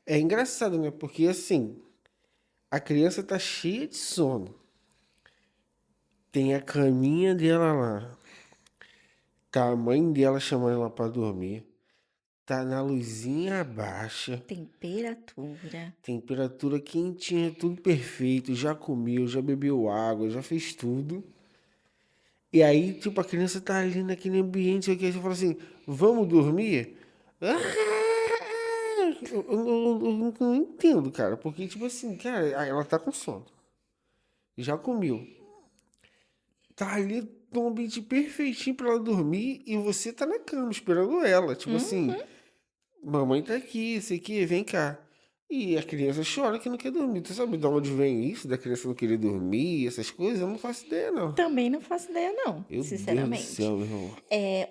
É engraçado, né? Porque assim, a criança tá cheia de sono. Tem a caminha dela lá. Tá a mãe dela chamando ela pra dormir. Tá na luzinha baixa. Temperatura. Temperatura quentinha, tudo perfeito. Já comeu, já bebeu água, já fez tudo. E aí, tipo, a criança tá ali naquele ambiente que você fala assim, vamos dormir? Ah, eu não entendo, cara. Porque, tipo assim, cara, ela tá com sono. Já comeu. Tá ali num ambiente perfeitinho pra ela dormir e você tá na cama esperando ela. Tipo assim, Uhum. mamãe tá aqui, sei que, vem cá. E a criança chora que não quer dormir. Tu sabe de onde vem isso, da criança não querer dormir, essas coisas? Eu não faço ideia, não. Também não faço ideia, não, Meu Deus do sinceramente. céu, meu irmão.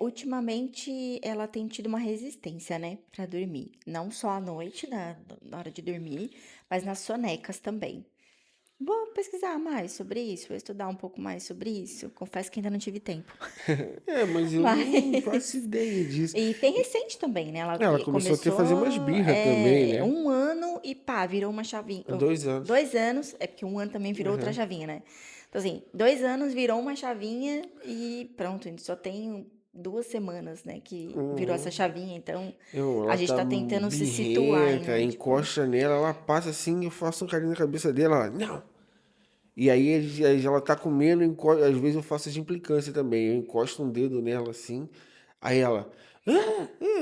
Ultimamente ela tem tido uma resistência, né, pra dormir. Não só à noite, na hora de dormir, mas nas sonecas também. Vou pesquisar mais sobre isso, vou estudar um pouco mais sobre isso. Confesso que ainda não tive tempo. É, mas eu não faço Mas. ideia disso. E tem recente também, né? Ela Ela começou a ter começou fazer umas birra também, né? 1 ano e pá, virou uma chavinha. 2 anos. 2 anos, é porque 1 ano também virou outra Aham. chavinha, né? Então, assim, 2 anos virou uma chavinha e pronto, a gente só tem 2 semanas, né, que virou essa Uhum. chavinha. Então, a Ela gente tá tá tentando se situar birrenta, ainda, tipo. encosta nela, ela passa assim, eu faço um carinho na cabeça dela, ela, não. E aí ela tá comendo, às vezes eu faço de implicância também, eu encosto um dedo nela assim, aí ela,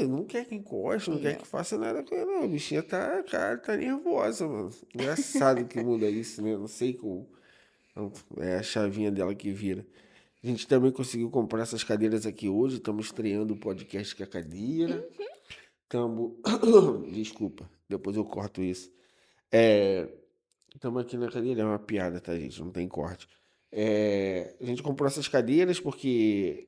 não quer que encoste, não quer Não. que faça nada com ela, não, a bichinha tá, cara, tá nervosa, mano. Engraçado que muda isso, né? Não sei como é a chavinha dela que vira. A gente também conseguiu comprar essas cadeiras aqui hoje, estamos estreando o podcast com a cadeira. Estamos. Desculpa, depois eu corto isso. Estamos aqui na cadeira, é uma piada, tá, gente? Não tem corte. A gente comprou essas cadeiras porque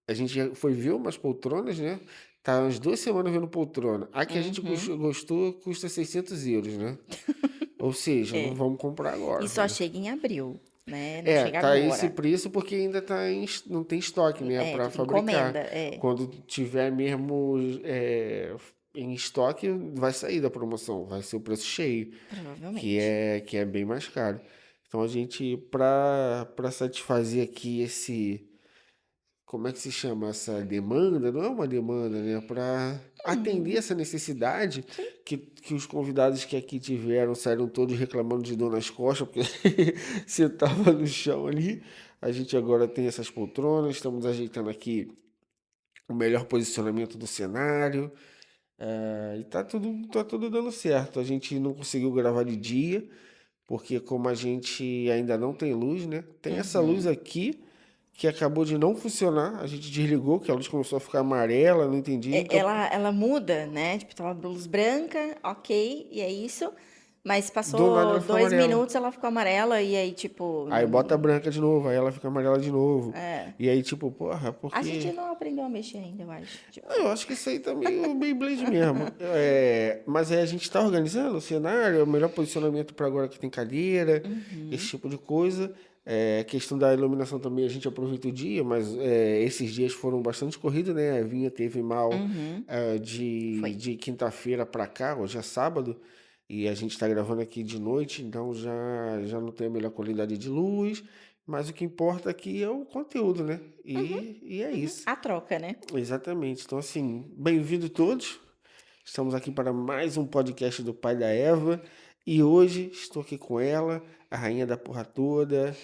a gente já foi ver umas poltronas, né? Tá umas 2 semanas vendo poltrona. A que a gente Uhum. gostou custa 600 euros, né? Ou seja, não É. vamos comprar E agora. só chega em abril, né? Não É, chega tá esse agora. preço porque ainda não tem estoque, né, para Tipo, encomenda, fabricar. Quando tiver mesmo em estoque, vai sair da promoção, vai ser o preço cheio, que provavelmente. é, que é bem mais caro. Então a gente, para satisfazer aqui esse, como é que se chama essa demanda? Não é uma demanda, né? Para atender Hum, essa necessidade sim. que os convidados que aqui tiveram saíram todos reclamando de dor nas costas, porque você estava no chão ali. A gente agora tem essas poltronas, estamos ajeitando aqui o melhor posicionamento do cenário. E tá tudo dando certo. A gente não conseguiu gravar de dia, porque como a gente ainda não tem luz, né? Tem essa luz Uhum. aqui que acabou de não funcionar. A gente desligou, que a luz começou a ficar amarela, não entendi. Então, Ela muda, né? Tipo, tava luz branca, ok, e é isso. Mas do nada passou ela fica dois amarela. minutos, ela ficou amarela, e aí, tipo. Aí bota branca de novo, aí ela fica amarela de novo. É. E aí, tipo, porra, A gente porque. não aprendeu a mexer ainda, eu acho. Tipo. Eu acho que isso aí tá meio Beyblade mesmo. Mas aí a gente tá organizando o cenário, o melhor posicionamento para agora que tem cadeira, esse Uhum. tipo de coisa. Questão da iluminação também a gente aproveita o dia, mas esses dias foram bastante corridos, né? A Vinha teve mal Uhum. de, Foi. de quinta-feira para cá, hoje é sábado, e a gente tá gravando aqui de noite, então já não tem a melhor qualidade de luz, mas o que importa aqui é o conteúdo, né? E é isso. A troca, né? Exatamente. Então, assim, bem-vindo todos. Estamos aqui para mais um podcast do Pai da Eva. E hoje estou aqui com ela, a rainha da porra toda,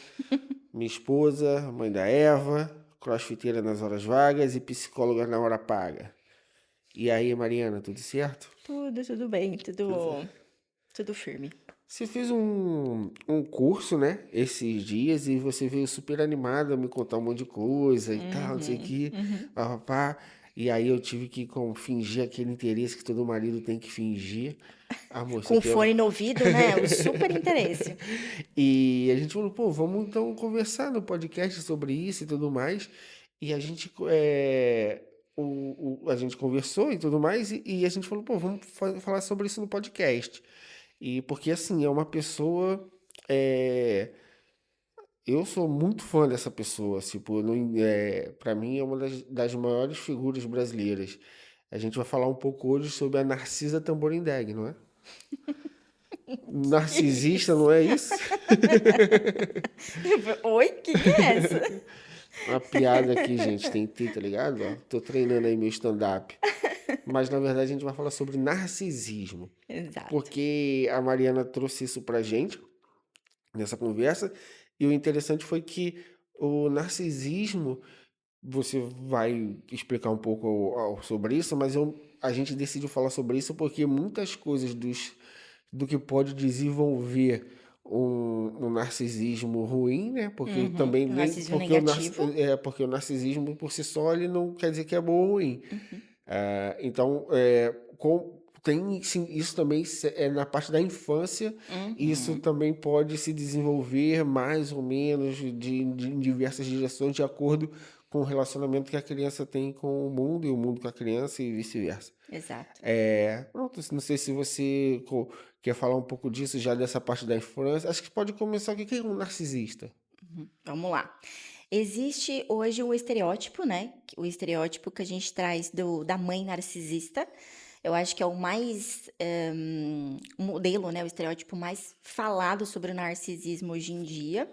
minha esposa, mãe da Eva, crossfiteira nas horas vagas e psicóloga na hora paga. E aí, Mariana, tudo certo? Tudo bem, tudo firme. Você fez um curso, né, esses dias e você veio super animada a me contar um monte de coisa e tal, não sei o Uhum. que, Uhum. papá. E aí eu tive que fingir aquele interesse que todo marido tem que fingir. Amor, você Com quer. fone no ouvido, né? O super interesse. E a gente falou, pô, vamos então conversar no podcast sobre isso e tudo mais. E a gente, a gente conversou e tudo mais, e a gente falou, pô, vamos falar sobre isso no podcast. E porque assim, é uma pessoa. é, eu sou muito fã dessa pessoa, tipo, para mim é uma das maiores figuras brasileiras. A gente vai falar um pouco hoje sobre a Narcisa Tamborindeg, não é? Que Narcisista, isso? não é isso? Oi, que é essa? Uma piada aqui, gente, tem que ter, tá ligado? Ó, tô treinando aí meu stand-up. Mas na verdade a gente vai falar sobre narcisismo. Exato. Porque a Mariana trouxe isso pra gente nessa conversa. E o interessante foi que o narcisismo, você vai explicar um pouco sobre isso, mas a gente decidiu falar sobre isso porque muitas coisas do que pode desenvolver um narcisismo ruim, né? Porque Uhum. também O nem narcisismo negativo. porque o narcisismo por si só ele não quer dizer que é bom ou ruim. Uhum. Então, tem sim, isso também é na parte da infância, isso Uhum. também pode se desenvolver mais ou menos em diversas direções, de acordo com o relacionamento que a criança tem com o mundo e o mundo com a criança e vice-versa. Exato. Pronto, não sei se você quer falar um pouco disso já dessa parte da infância. Acho que pode começar. O que é um narcisista? Vamos lá. Existe hoje o estereótipo, né? O estereótipo que a gente traz da mãe narcisista. Eu acho que é o mais o modelo, né? O estereótipo mais falado sobre o narcisismo hoje em dia.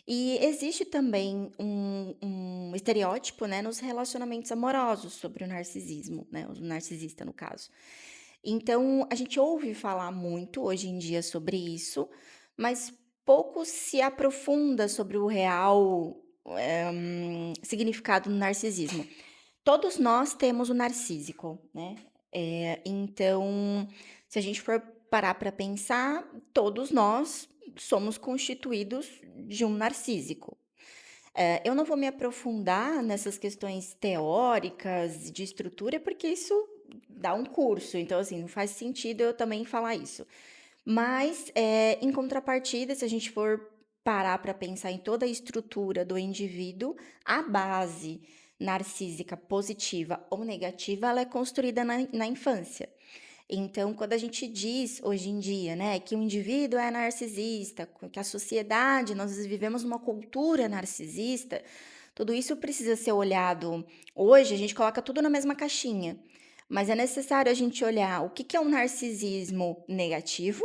E existe também um estereótipo, né, nos relacionamentos amorosos sobre o narcisismo, né? O narcisista, no caso. Então, a gente ouve falar muito hoje em dia sobre isso, mas pouco se aprofunda sobre o real significado do narcisismo. Todos nós temos o narcísico, né? Então, se a gente for parar para pensar, todos nós somos constituídos de um narcísico. Eu não vou me aprofundar nessas questões teóricas de estrutura, porque isso dá um curso, então, assim, não faz sentido eu também falar isso. Mas, em contrapartida, se a gente for parar para pensar em toda a estrutura do indivíduo, a base narcísica positiva ou negativa, ela é construída na infância. Então, quando a gente diz hoje em dia, né, que o indivíduo é narcisista, que a sociedade, nós vivemos uma cultura narcisista, tudo isso precisa ser olhado. Hoje, a gente coloca tudo na mesma caixinha, mas é necessário a gente olhar o que é um narcisismo negativo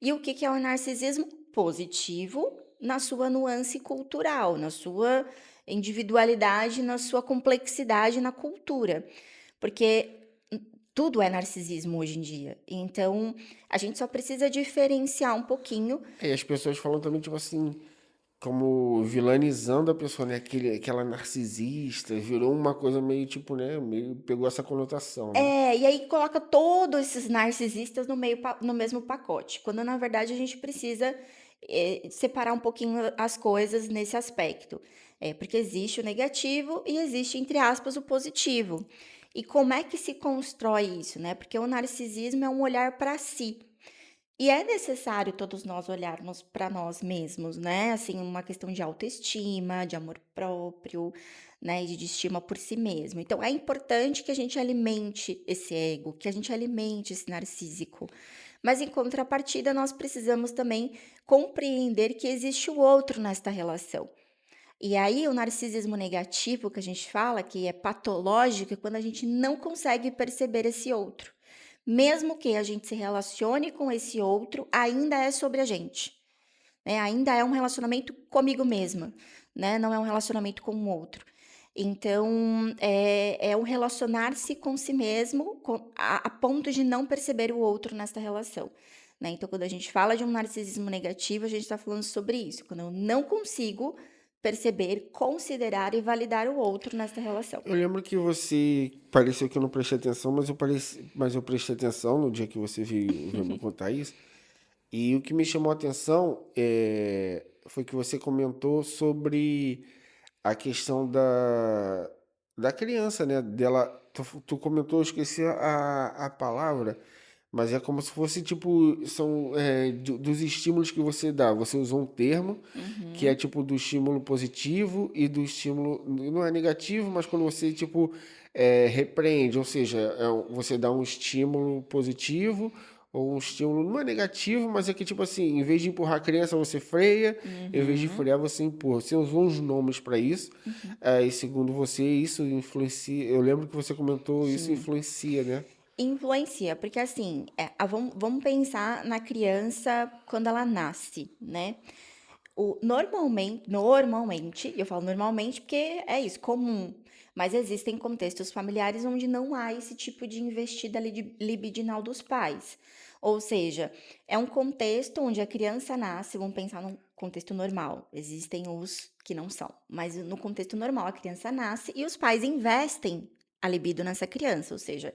e o que é um narcisismo positivo na sua nuance cultural, na sua individualidade, na sua complexidade na cultura. Porque tudo é narcisismo hoje em dia. Então, a gente só precisa diferenciar um pouquinho. E as pessoas falam também, tipo assim, como vilanizando a pessoa, né? Aquela narcisista, virou uma coisa meio tipo, né? Meio pegou essa conotação, né? E aí coloca todos esses narcisistas no mesmo pacote, quando na verdade a gente precisa separar um pouquinho as coisas nesse aspecto. Porque existe o negativo e existe, entre aspas, o positivo. E como é que se constrói isso, né? Porque o narcisismo é um olhar para si. E é necessário todos nós olharmos para nós mesmos, né? Assim, uma questão de autoestima, de amor próprio, né? E de estima por si mesmo. Então, é importante que a gente alimente esse ego, que a gente alimente esse narcísico. Mas, em contrapartida, nós precisamos também compreender que existe o outro nesta relação. E aí, o narcisismo negativo que a gente fala, que é patológico, é quando a gente não consegue perceber esse outro. Mesmo que a gente se relacione com esse outro, ainda é sobre a gente, né? Ainda é um relacionamento comigo mesma, né? Não é um relacionamento com o outro. Então, é um relacionar-se com si mesmo a ponto de não perceber o outro nesta relação, né? Então, quando a gente fala de um narcisismo negativo, a gente está falando sobre isso. Quando eu não consigo perceber, considerar e validar o outro nesta relação. Eu lembro que você pareceu que eu não prestei atenção, mas eu prestei atenção no dia que você veio me contar isso. E o que me chamou a atenção foi que você comentou sobre a questão da criança, né? Dela, tu comentou, eu esqueci a palavra, mas é como se fosse tipo, são dos estímulos que você dá. Você usou um termo que é Uhum. tipo do estímulo positivo e do estímulo, não é negativo, mas quando você tipo repreende, ou seja, você dá um estímulo positivo ou um estímulo não é negativo, mas é que tipo assim, em vez de empurrar a criança, você freia, em vez de Uhum. frear, você empurra. Você usou uns nomes para isso, Uhum. e segundo você, isso influencia. Eu lembro que você comentou isso Sim. influencia, né? Influencia, porque assim, vamos pensar na criança quando ela nasce, né? Normalmente, eu falo normalmente porque é isso, comum. Mas existem contextos familiares onde não há esse tipo de investida libidinal dos pais. Ou seja, é um contexto onde a criança nasce, vamos pensar num contexto normal. Existem os que não são, mas no contexto normal a criança nasce e os pais investem a libido nessa criança, ou seja,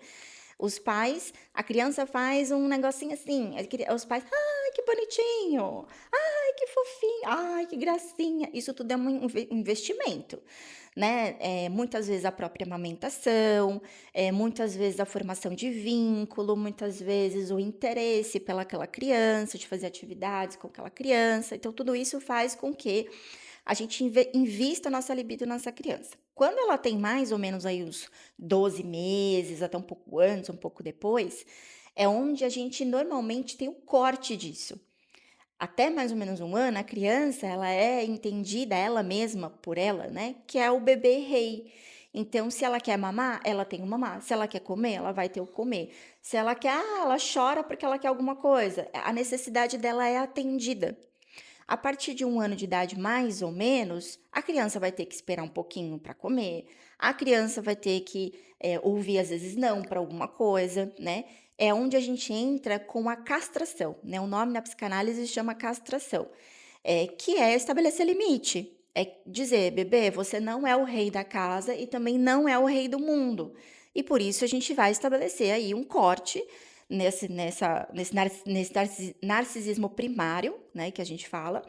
os pais, a criança faz um negocinho assim, os pais, ai, que bonitinho, ai, que fofinho, ai, que gracinha. Isso tudo é um investimento, né? Muitas vezes a própria amamentação, muitas vezes a formação de vínculo, muitas vezes o interesse pelaquela criança, de fazer atividades com aquela criança. Então, tudo isso faz com que a gente invista a nossa libido nessa criança. Quando ela tem mais ou menos aí uns 12 meses, até um pouco antes, um pouco depois, é onde a gente normalmente tem o corte disso. Até mais ou menos um ano, a criança, ela é entendida, ela mesma, por ela, né, que é o bebê rei. Então, se ela quer mamar, ela tem o mamar. Se ela quer comer, ela vai ter o comer. Se ela quer, ela chora porque ela quer alguma coisa. A necessidade dela é atendida. A partir de um ano de idade, mais ou menos, a criança vai ter que esperar um pouquinho para comer, a criança vai ter que ouvir, às vezes, não para alguma coisa, né? É onde a gente entra com a castração, né? O nome na psicanálise se chama castração, que é estabelecer limite. É dizer, bebê, você não é o rei da casa e também não é o rei do mundo. E por isso a gente vai estabelecer aí um corte nesse narcisismo primário, né, que a gente fala,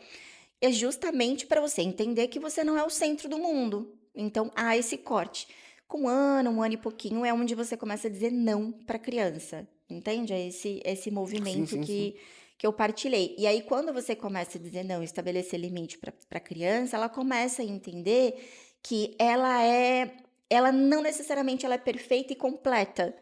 é justamente para você entender que você não é o centro do mundo. Então, há esse corte. Com um ano e pouquinho, é onde você começa a dizer não para a criança. Entende? É esse Sim, movimento sim, sim. que eu partilhei. E aí, quando você começa a dizer não, estabelecer limite para a criança, ela começa a entender que ela não necessariamente ela é perfeita e completa,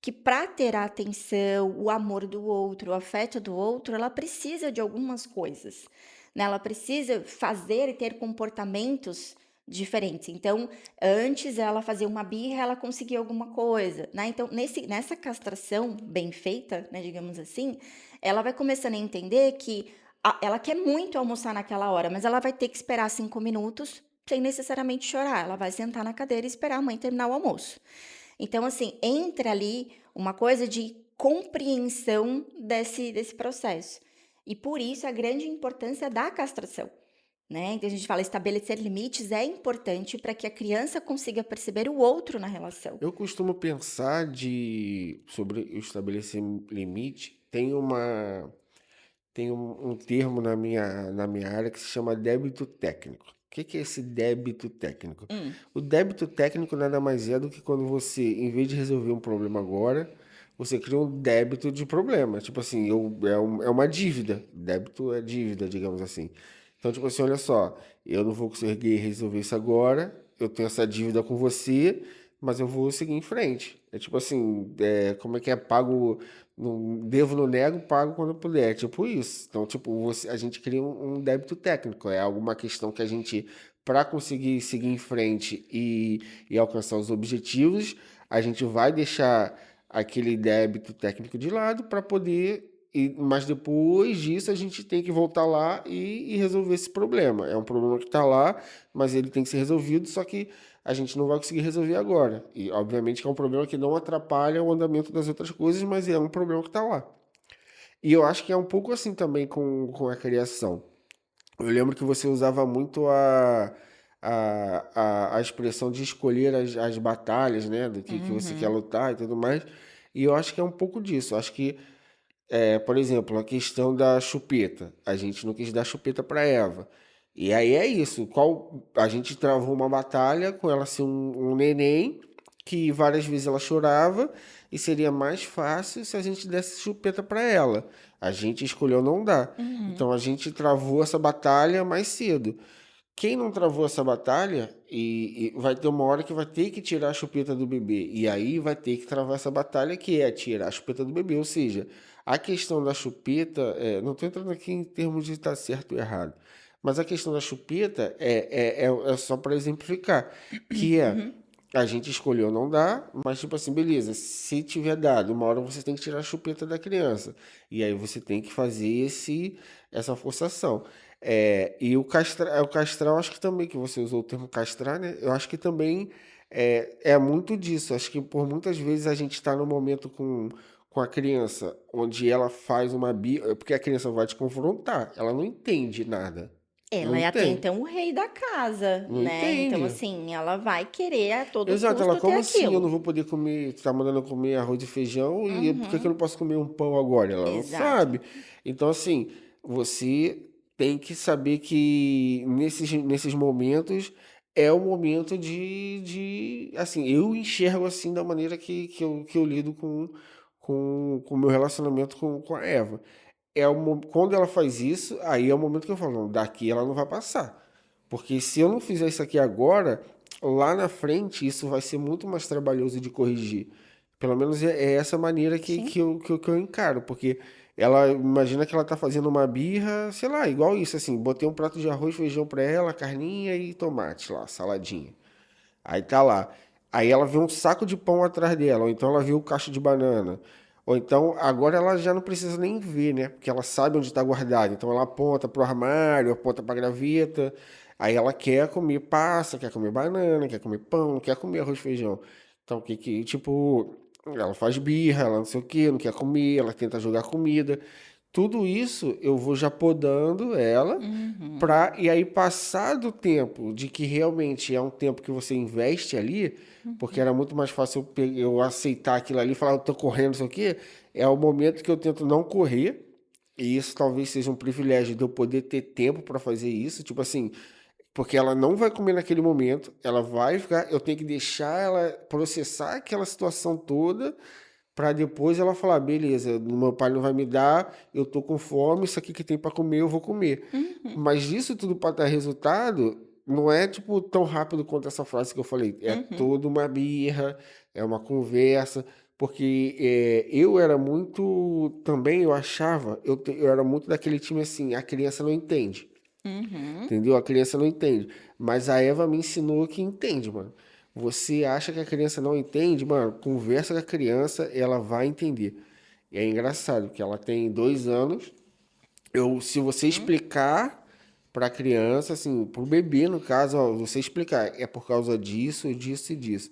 que para ter a atenção, o amor do outro, o afeto do outro, ela precisa de algumas coisas, né? Ela precisa fazer e ter comportamentos diferentes. Então, antes ela fazia uma birra, ela conseguia alguma coisa, né? Então, nessa castração bem feita, né, digamos assim, ela vai começando a entender que ela quer muito almoçar naquela hora, mas ela vai ter que esperar 5 minutos sem necessariamente chorar. Ela vai sentar na cadeira e esperar a mãe terminar o almoço. Então, assim, entra ali uma coisa de compreensão desse processo. E por isso a grande importância da castração, né? Então a gente fala estabelecer limites é importante para que a criança consiga perceber o outro na relação. Eu costumo pensar sobre o estabelecer limite. Tem um termo na minha área que se chama débito técnico. O que é esse débito técnico? Hum. O débito técnico nada mais é do que quando você, em vez de resolver um problema agora, você cria um débito de problema. Tipo assim, é uma dívida. Débito é dívida, digamos assim. Então, tipo assim, olha só, eu não vou conseguir resolver isso agora, eu tenho essa dívida com você, mas eu vou seguir em frente. É tipo assim, como é que é? Pago, não, devo, não nego, pago quando eu puder. É tipo isso. Então, tipo, a gente cria um débito técnico. É alguma questão que a gente, para conseguir seguir em frente e alcançar os objetivos, a gente vai deixar aquele débito técnico de lado para poder. Mas depois disso a gente tem que voltar lá e resolver esse problema. É um problema que está lá, mas ele tem que ser resolvido, só que a gente não vai conseguir resolver agora. E obviamente que é um problema que não atrapalha o andamento das outras coisas, mas é um problema que está lá. E eu acho que é um pouco assim também com a criação. Eu lembro que você usava muito a expressão de escolher as batalhas, né? Do que você quer Uhum. lutar e tudo mais. E eu acho que é um pouco disso. Eu acho que, por exemplo, a questão da chupeta. A gente não quis dar chupeta para Eva. E aí é isso. A gente travou uma batalha com ela ser um neném, que várias vezes ela chorava, e seria mais fácil se a gente desse chupeta para ela. A gente escolheu não dar. Uhum. Então a gente travou essa batalha mais cedo. Quem não travou essa batalha e vai ter uma hora que vai ter que tirar a chupeta do bebê. E aí vai ter que travar essa batalha que é tirar a chupeta do bebê. Ou seja, a questão da chupeta, não estou entrando aqui em termos de estar certo ou errado, mas a questão da chupeta é só para exemplificar, que é Uhum. A gente escolheu não dar, mas tipo assim, beleza, se tiver dado, uma hora você tem que tirar a chupeta da criança. E aí você tem que fazer essa forçação. E o castrar, eu acho que também, que você usou o termo castrar, né? Eu acho que também é muito disso. Acho que por muitas vezes a gente está no momento com a criança, onde ela faz uma porque a criança vai te confrontar, ela não entende nada. Não Ela é até entende. então o rei da casa, Não né? Então, entende. assim, ela vai querer a todo Exato, ela, custo ter como assim eu aquilo. não vou poder comer, tu tá mandando eu comer arroz e feijão e por que que eu Uhum, não posso comer um pão agora? Ela não exato. sabe. Então, assim, você tem que saber que nesses momentos é o momento assim, eu enxergo assim da maneira que eu lido com o meu relacionamento com a Eva. Quando ela faz isso, aí é o momento que eu falo, não, daqui ela não vai passar. Porque se eu não fizer isso aqui agora, lá na frente isso vai ser muito mais trabalhoso de corrigir. Pelo menos é essa maneira que, Sim. que, eu, que, eu, que eu encaro. Porque ela imagina que ela tá fazendo uma birra, sei lá, igual isso, assim, botei um prato de arroz, feijão pra ela, carninha e tomate lá, saladinha. Aí tá lá. Aí ela vê um saco de pão atrás dela, ou então ela vê o cacho de banana. Ou então, agora ela já não precisa nem ver, né? Porque ela sabe onde está guardado. Então ela aponta pro armário, aponta pra graveta. Aí ela quer comer passa, quer comer banana, quer comer pão, quer comer arroz e feijão. Então, tipo, ela faz birra, ela não sei o quê, não quer comer, ela tenta jogar comida. Tudo isso eu vou já podando ela Uhum, e aí, passado o tempo de que realmente é um tempo que você investe ali, porque era muito mais fácil eu aceitar aquilo ali, falar, eu tô correndo, não sei o quê, é o momento que eu tento não correr, e isso talvez seja um privilégio de eu poder ter tempo para fazer isso, tipo assim, porque ela não vai comer naquele momento, ela vai ficar, eu tenho que deixar ela processar aquela situação toda para depois ela falar, beleza, meu pai não vai me dar, eu tô com fome, isso aqui que tem para comer, eu vou comer. uhum, Mas isso tudo para dar resultado, não é tipo tão rápido quanto essa frase que eu falei. É uhum, toda uma birra, é uma conversa, porque eu era muito, também eu achava, eu era muito daquele time assim, a criança não entende. uhum. Entendeu? A criança não entende. Mas a Eva me ensinou que entende, mano. Você acha que a criança não entende, mano? Conversa com a criança, ela vai entender. E é engraçado, porque ela tem 2 anos. Se você Uhum. explicar para a criança, assim, para o bebê, no caso, ó, você explicar, é por causa disso, disso e disso.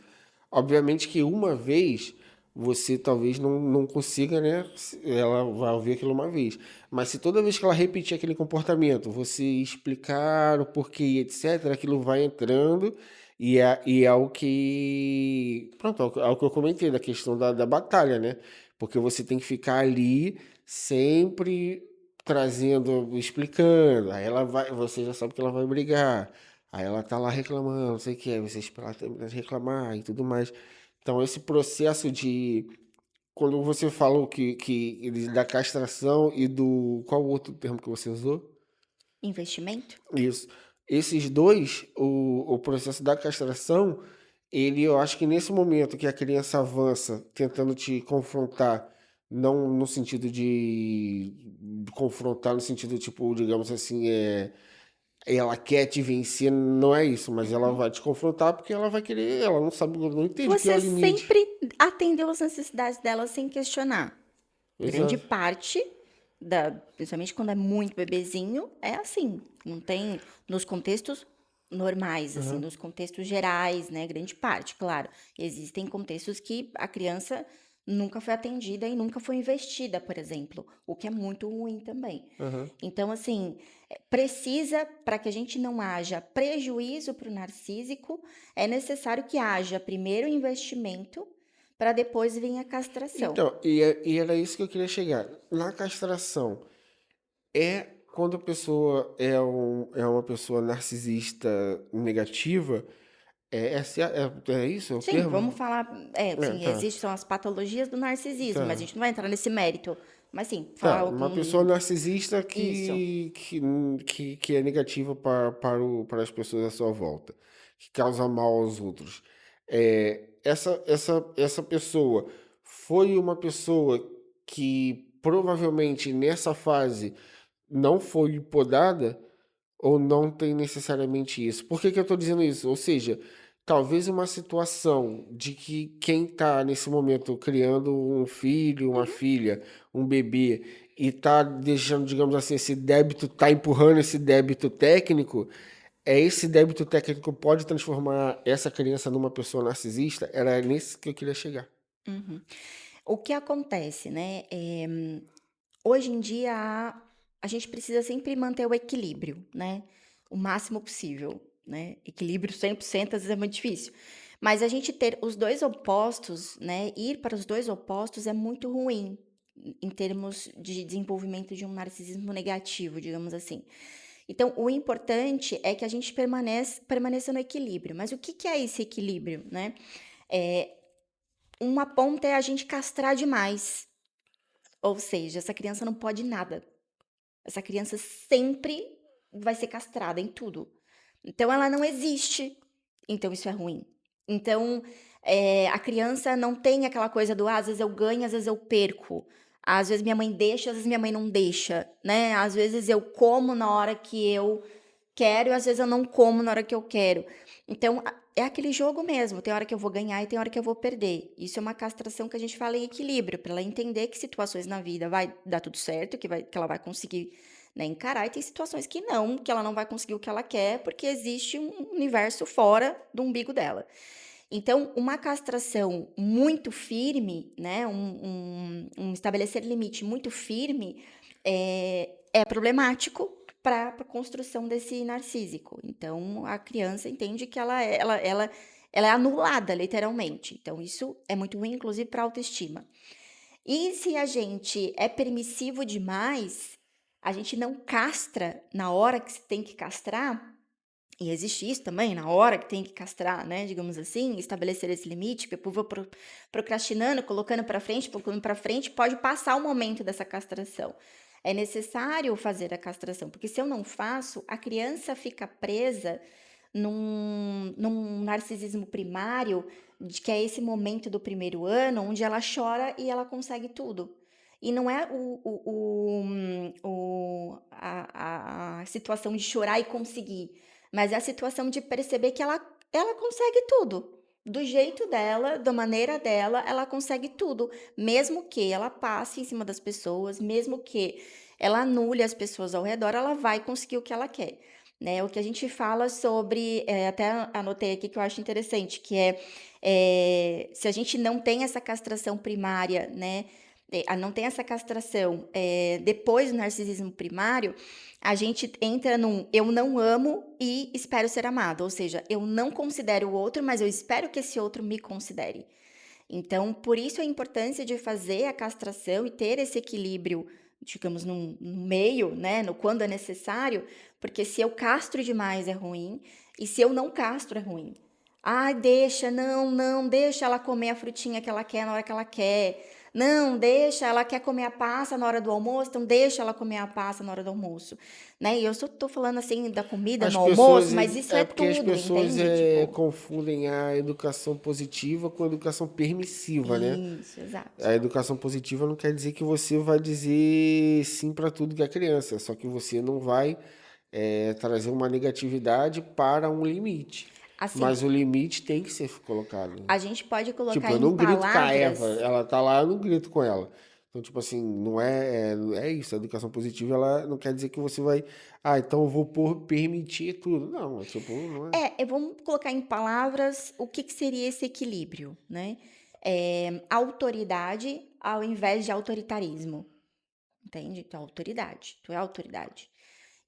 Obviamente que uma vez você talvez não consiga, né? Ela vai ouvir aquilo uma vez. Mas se toda vez que ela repetir aquele comportamento, você explicar o porquê, etc., aquilo vai entrando e é o que. Pronto, é o que eu comentei da questão da batalha, né? Porque você tem que ficar ali sempre trazendo, explicando. Aí ela vai, você já sabe que ela vai brigar. Aí ela tá lá reclamando, não sei o que, aí você espera ela terminar de reclamar e tudo mais. Então, esse processo de. Quando você falou da castração e do. Qual o outro termo que você usou? Investimento? Isso. Esses dois, o processo da castração, ele, eu acho que nesse momento que a criança avança, tentando te confrontar, não no sentido de confrontar, no sentido, tipo, digamos assim, ela quer te vencer, não é isso, mas ela Uhum. vai te confrontar porque ela vai querer, ela não sabe, não entende o que é o Você limite. sempre atendeu as necessidades dela sem questionar. Grande Exato. parte principalmente quando é muito bebezinho, é assim. Não tem nos contextos normais, assim, Aham, nos contextos gerais, né? Grande parte, claro. Existem contextos que a criança nunca foi atendida e nunca foi investida, por exemplo, o que é muito ruim também. aham. Então, assim, precisa, para que a gente não haja prejuízo para o narcísico, é necessário que haja primeiro investimento para depois vir a castração. Então, e era isso que eu queria chegar. Na castração, é quando a pessoa é uma pessoa narcisista negativa, é isso? É o Sim, vamos termo? falar. É, sim, Tá. existem são as patologias do narcisismo, mas a Tá. gente não vai entrar nesse mérito. Mas sim, Tá. falar Uma pessoa com narcisista isso. que é negativa para as pessoas à sua volta, que causa mal aos outros. Essa pessoa foi uma pessoa que provavelmente nessa fase não foi podada ou não tem necessariamente isso. Por que que eu estou dizendo isso? Ou seja, talvez uma situação de que quem está nesse momento criando um filho, uma Uhum, filha, um bebê, e está deixando, digamos assim, esse débito, está empurrando esse débito técnico, esse débito técnico pode transformar essa criança numa pessoa narcisista? Era nesse que eu queria chegar. uhum. O que acontece, né, hoje em dia a gente precisa sempre manter o equilíbrio, né, o máximo possível, né. Equilíbrio 100% às vezes é muito difícil, mas a gente ter os 2 opostos, né, ir para os 2 opostos é muito ruim, em termos de desenvolvimento de um narcisismo negativo, digamos assim. Então o importante é que a gente permaneça no equilíbrio, mas o que que é esse equilíbrio, né? Eh, uma ponta é a gente castrar demais, ou seja, essa criança não pode nada. Essa criança sempre vai ser castrada em tudo. Então ela não existe, então isso é ruim. Então, a criança não tem aquela coisa do: "Ah, às vezes eu ganho, às vezes eu perco. Às vezes minha mãe deixa, às vezes minha mãe não deixa", né. Às vezes eu como na hora que eu quero e às vezes eu não como na hora que eu quero. Então, é aquele jogo mesmo, tem hora que eu vou ganhar e tem hora que eu vou perder. Isso é uma castração que a gente fala em equilíbrio, para ela entender que situações na vida vai dar tudo certo, que ela vai conseguir, né, encarar, e tem situações que não, que ela não vai conseguir o que ela quer, porque existe um universo fora do umbigo dela. Então, uma castração muito firme, né, um estabelecer limite muito firme, é problemático para a construção desse narcísico. Então, a criança entende que ela é anulada, literalmente. Então, isso é muito ruim, inclusive, para a autoestima. E se a gente é permissivo demais, a gente não castra na hora que se tem que castrar, e existe isso também, na hora que tem que castrar, né, digamos assim, estabelecer esse limite, porque o povo procrastinando, colocando para frente, pode passar o momento dessa castração. É necessário fazer a castração, porque se eu não faço, a criança fica presa num narcisismo primário, de que é esse momento do primeiro ano, onde ela chora e ela consegue tudo. E não é a situação de chorar e conseguir, mas é a situação de perceber que ela consegue tudo. Do jeito dela, da maneira dela, ela consegue tudo. Mesmo que ela passe em cima das pessoas, mesmo que ela anule as pessoas ao redor, ela vai conseguir o que ela quer. Né? O que a gente fala sobre, até anotei aqui que eu acho interessante, que se a gente não tem essa castração primária, né? Não tem essa castração depois do narcisismo primário, a gente entra num eu não amo e espero ser amado, ou seja, eu não considero o outro, mas eu espero que esse outro me considere. Então, por isso a importância de fazer a castração e ter esse equilíbrio, digamos, no meio, né, no quando é necessário, porque se eu castro demais é ruim, e se eu não castro é ruim. Ah, deixa, não, não, deixa ela comer a frutinha que ela quer na hora que ela quer. Não, deixa, ela quer comer a passa na hora do almoço, então deixa ela comer a passa na hora do almoço, né? E eu só tô falando assim da comida As no almoço, pessoas, mas isso é é porque as tudo, pessoas entende? Tipo, confundem a educação positiva com a educação permissiva, né? isso, exato. A educação positiva não quer dizer que você vai dizer sim para tudo que é criança, só que você não vai trazer uma negatividade para um limite. Assim, Mas o limite tem que ser colocado. a gente pode Tipo, colocar eu em não grito com a Eva, palavras. ela tá lá, eu não grito com ela. Então, tipo assim, não é isso. A educação positiva, ela não quer dizer que você vai, então eu vou permitir tudo. Não, tipo, não é. Vamos colocar em palavras o que que seria esse equilíbrio, né? Autoridade ao invés de autoritarismo, entende? Então, autoridade, tu é autoridade.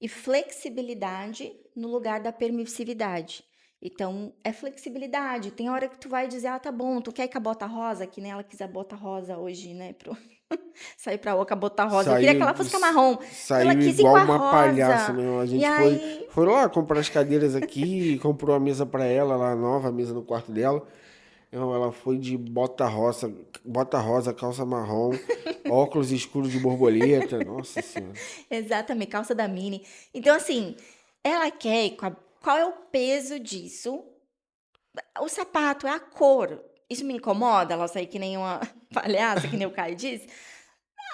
E flexibilidade no lugar da permissividade. Então, é flexibilidade. Tem hora que tu vai dizer, tá bom, tu quer ir com a bota rosa, que nem ela quis a bota rosa hoje, né? Sair pra rua com a bota rosa. Eu queria que ela Saiu, fosse com a marrom. Então ela saiu quis ir igual com a uma palhaça, rosa. meu irmão. A E gente aí, foi lá comprar as cadeiras aqui, comprou a mesa pra ela, lá nova, a mesa no quarto dela. Então, ela foi de bota rosa, calça marrom, óculos escuros de borboleta. Nossa senhora. exatamente, calça da Mini. Então, assim, ela quer ir com a... Qual é o peso disso? O sapato, é a cor. Isso me incomoda, ela sair que nem uma palhaça, que nem o Caio disse?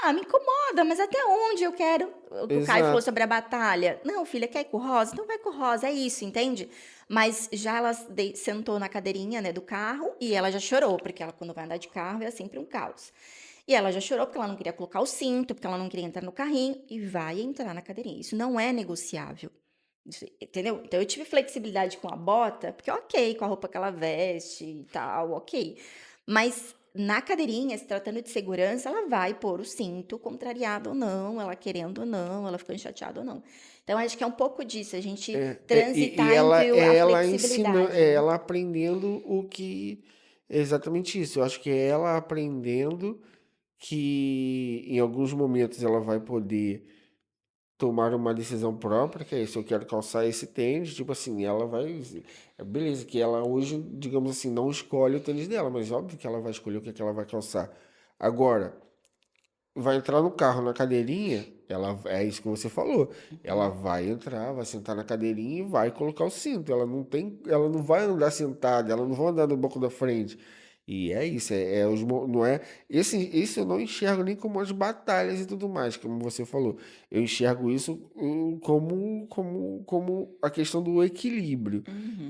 Ah, me incomoda, mas até onde eu quero? O que o Caio falou Exato. sobre a batalha. Não, filha, quer ir com o rosa? Então vai com o rosa, é isso, entende? Mas já ela sentou na cadeirinha, né, do carro e ela já chorou, porque ela, quando vai andar de carro, é sempre um caos. E ela já chorou porque ela não queria colocar o cinto, porque ela não queria entrar no carrinho e vai entrar na cadeirinha. Isso não é negociável. Entendeu? Então eu tive flexibilidade com a bota, porque ok, com a roupa que ela veste e tal, ok. Mas na cadeirinha, se tratando de segurança, ela vai pôr o cinto, contrariada ou não, ela querendo ou não, ela ficando chateada ou não. Então acho que é um pouco disso, a gente E transitar ela entre a é ela ensinando, flexibilidade, né? ela aprendendo o que é exatamente isso. Eu acho que é ela aprendendo que em alguns momentos ela vai poder tomar uma decisão própria, que é isso, eu quero calçar esse tênis, tipo assim, ela vai, beleza, que ela hoje, digamos assim, não escolhe o tênis dela, mas óbvio que ela vai escolher o que é que ela vai calçar. Agora, vai entrar no carro na cadeirinha, ela é isso que você falou. Ela Uhum. vai entrar, vai sentar na cadeirinha e vai colocar o cinto. Ela não vai andar sentada, ela não vai andar no banco da frente. E é isso, não é esse eu não enxergo nem como as batalhas e tudo mais, como você falou. Eu enxergo isso como a questão do equilíbrio,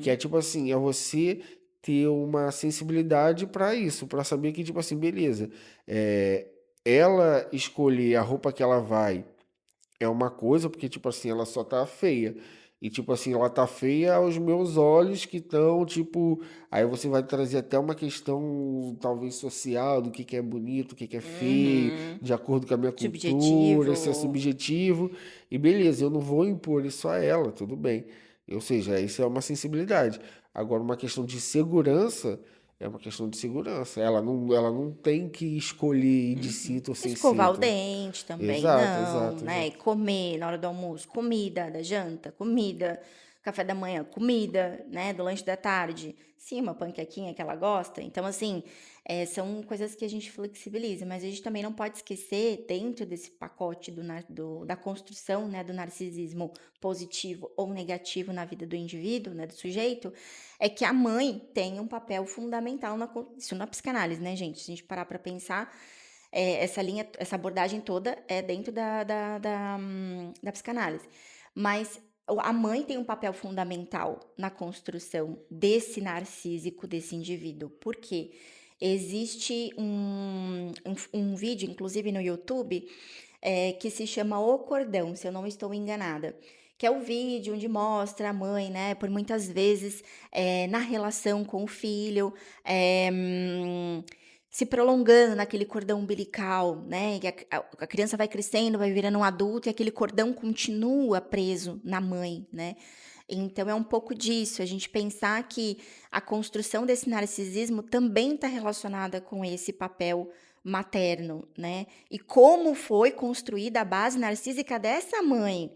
que é Uhum. tipo assim, é você ter uma sensibilidade para isso, para saber que tipo assim, beleza. É, ela escolher a roupa que ela vai é uma coisa, porque, tipo assim, ela só tá feia. E, tipo assim, ela tá feia aos meus olhos que estão, tipo. Aí você vai trazer até uma questão, talvez, social, do que é bonito, o que é feio, Uhum. de acordo com a minha cultura, isso é Subjetivo. subjetivo. E beleza, eu não vou impor isso a ela, tudo bem. Ou seja, isso é uma sensibilidade. Agora, uma questão de segurança. É uma questão de segurança. Ela não tem que escolher ir de Uhum. cinto ou sem Escovar o cinto. dente também Exato, não, exato, né? exato. Comer na hora do almoço, comida da janta, comida, café da manhã, comida, né? Do lanche da tarde, sim, uma panquequinha que ela gosta. Então, assim, são coisas que a gente flexibiliza, mas a gente também não pode esquecer, dentro desse pacote da construção, né, do narcisismo positivo ou negativo na vida do indivíduo, né, do sujeito, é que a mãe tem um papel fundamental isso na psicanálise, né, gente? Se a gente parar para pensar, essa abordagem toda é dentro da psicanálise. Mas a mãe tem um papel fundamental na construção desse narcísico, desse indivíduo. Por quê? Existe um vídeo, inclusive no YouTube, que se chama O Cordão, se eu não estou enganada. Que é o vídeo onde mostra a mãe, né, por muitas vezes, na relação com o filho, eh, hum, se prolongando naquele cordão umbilical, né, e a criança vai crescendo, vai virando um adulto e aquele cordão continua preso na mãe, né. Então é um pouco disso, a gente pensar que a construção desse narcisismo também está relacionada com esse papel materno, né, e como foi construída a base narcísica dessa mãe,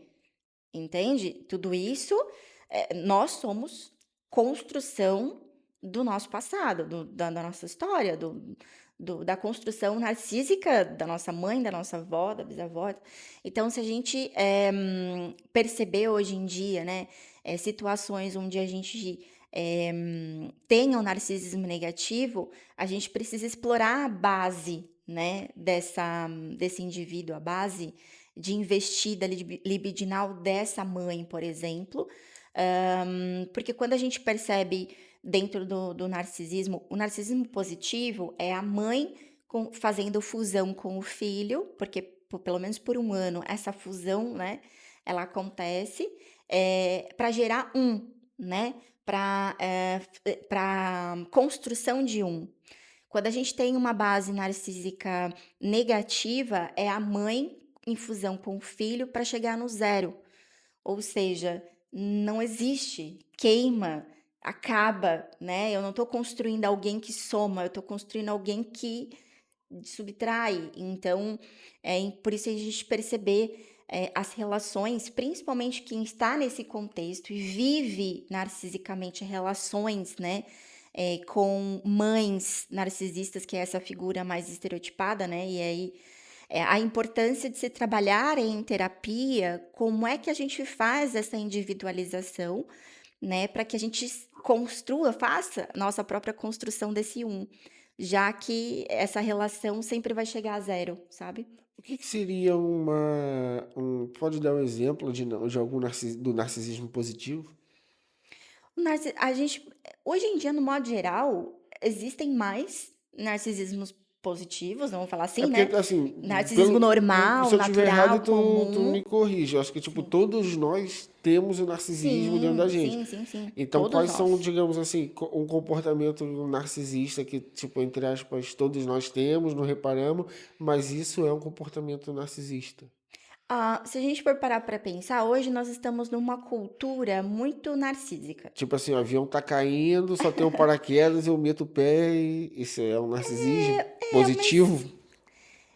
entende? Tudo isso, nós somos construção do nosso passado, da nossa história, da construção narcísica da nossa mãe, da nossa avó, da bisavó. Então, se a gente perceber hoje em dia, né, situações onde a gente tenha o narcisismo negativo, a gente precisa explorar a base, né, desse indivíduo, a base de investida libidinal dessa mãe, por exemplo. Porque quando a gente percebe dentro do narcisismo, o narcisismo positivo é a mãe fazendo fusão com o filho, porque pelo menos por um ano essa fusão, né, ela acontece para gerar né, para construção de um. Quando a gente tem uma base narcísica negativa, é a mãe em fusão com o filho para chegar no zero. Ou seja, não existe, queima, acaba, né? Eu não estou construindo alguém que soma, eu estou construindo alguém que subtrai. Então, por isso a gente perceber as relações, principalmente quem está nesse contexto e vive narcisicamente relações, né? Com mães narcisistas, que é essa figura mais estereotipada, né? E aí a importância de se trabalhar em terapia, como é que a gente faz essa individualização, né, para que a gente construa, faça nossa própria construção desse um. já que essa relação sempre vai chegar a zero, sabe? O que que seria pode dar um exemplo de algum do narcisismo positivo? A gente, hoje em dia, no modo geral, existem mais narcisismos positivos, vamos falar É assim, porque, né? assim, Narcisismo se normal, eu tiver errado, natural, tu comum. me corrige. Eu acho que, tipo, Sim. todos nós temos o narcisismo dentro da Sim, gente. sim, sim, sim. Então, Todos quais são, nós. digamos assim, um comportamento narcisista que, tipo, entre aspas, todos nós temos, não reparamos, mas isso é um comportamento narcisista? Ah, se a gente for parar para pensar, hoje nós estamos numa cultura muito narcísica. Tipo assim, o avião tá caindo, só tem um paraquedas, eu meto o pé e isso é um narcisismo Mas positivo?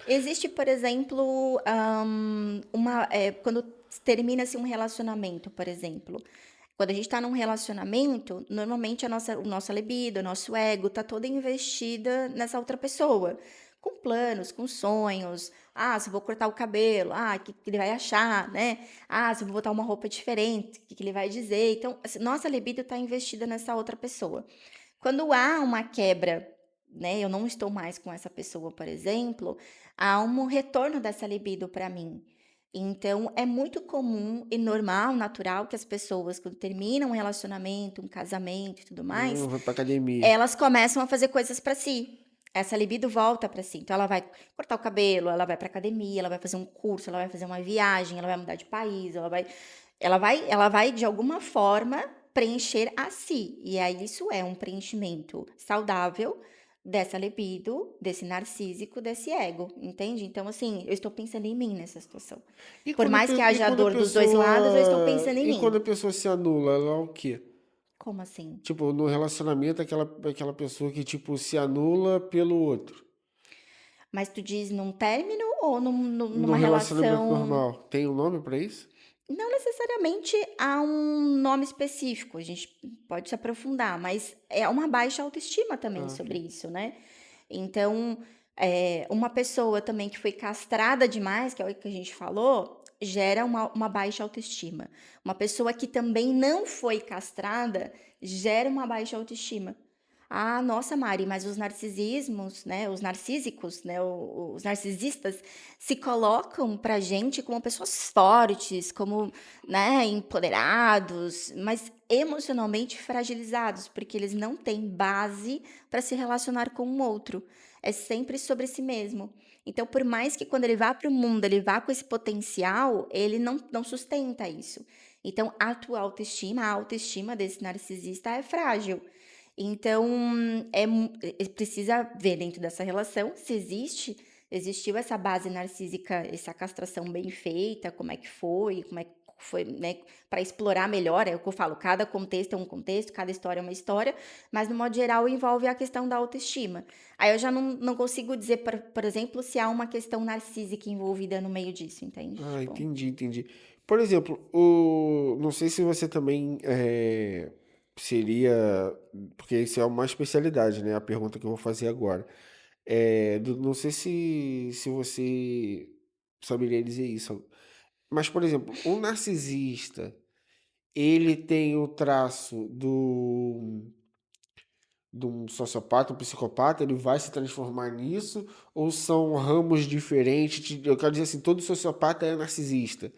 existe, por exemplo, quando termina-se um relacionamento, por exemplo. Quando a gente tá num relacionamento, normalmente o nossa libido, o nosso ego tá toda investida nessa outra pessoa. Com planos, com sonhos. Ah, se eu vou cortar o cabelo, o que, que ele vai achar, né? Ah, se eu vou botar uma roupa diferente, o que, que ele vai dizer? Então, assim, nossa libido tá investida nessa outra pessoa. Quando há uma quebra, né? Eu não estou mais com essa pessoa, por exemplo, há um retorno dessa libido para mim. Então, é muito comum e normal, natural que as pessoas, quando terminam um relacionamento, um casamento e tudo mais, Vou pra academia. elas começam a fazer coisas para si. Essa libido volta para si. Então, ela vai cortar o cabelo, ela vai para academia, ela vai fazer um curso, ela vai fazer uma viagem, ela vai mudar de país, ela vai de alguma forma preencher a si. E aí isso é um preenchimento saudável dessa libido, desse narcísico, desse ego, entende? Então, assim, eu estou pensando em mim nessa situação. Por mais que E haja a quando a dor dos dois lados, eu estou pessoa, pensando em e quando mim. a pessoa se anula, ela é o quê? Como assim? Tipo, no relacionamento, aquela pessoa que, tipo, se anula pelo outro. Mas tu diz num término ou No numa relacionamento relação. normal. Tem um nome pra isso? Não necessariamente há um nome específico, a gente pode se aprofundar, mas é uma baixa autoestima também Ah, ok. sobre isso, né? Então, uma pessoa também que foi castrada demais, que é o que a gente falou, gera uma baixa autoestima. Uma pessoa que também não foi castrada gera uma baixa autoestima. Ah, nossa, Mari, mas os narcisismos, né, os narcísicos, né, os narcisistas se colocam pra gente como pessoas fortes, como, né, empoderados, mas emocionalmente fragilizados, porque eles não têm base para se relacionar com o outro. É sempre sobre si mesmo. Então, por mais que quando ele vá para o mundo, ele vá com esse potencial, ele não sustenta isso. Então, a tua autoestima, a autoestima desse narcisista é frágil. Então, precisa ver dentro dessa relação se existiu essa base narcísica, essa castração bem feita, como é que foi, né, para explorar melhor, é o que eu falo, cada contexto é um contexto, cada história é uma história, mas no modo geral envolve a questão da autoestima. Aí eu já não consigo dizer, por exemplo, se há uma questão narcísica envolvida no meio disso, entende? Ah, Tipo, entendi, entendi. Por exemplo, não sei se você também seria, porque isso é uma especialidade, né? A pergunta que eu vou fazer agora. Não sei se você saberia dizer isso, mas, por exemplo, um narcisista, ele tem o traço de um sociopata, um psicopata, ele vai se transformar nisso, ou são ramos diferentes? Eu quero dizer assim, todo sociopata é narcisista.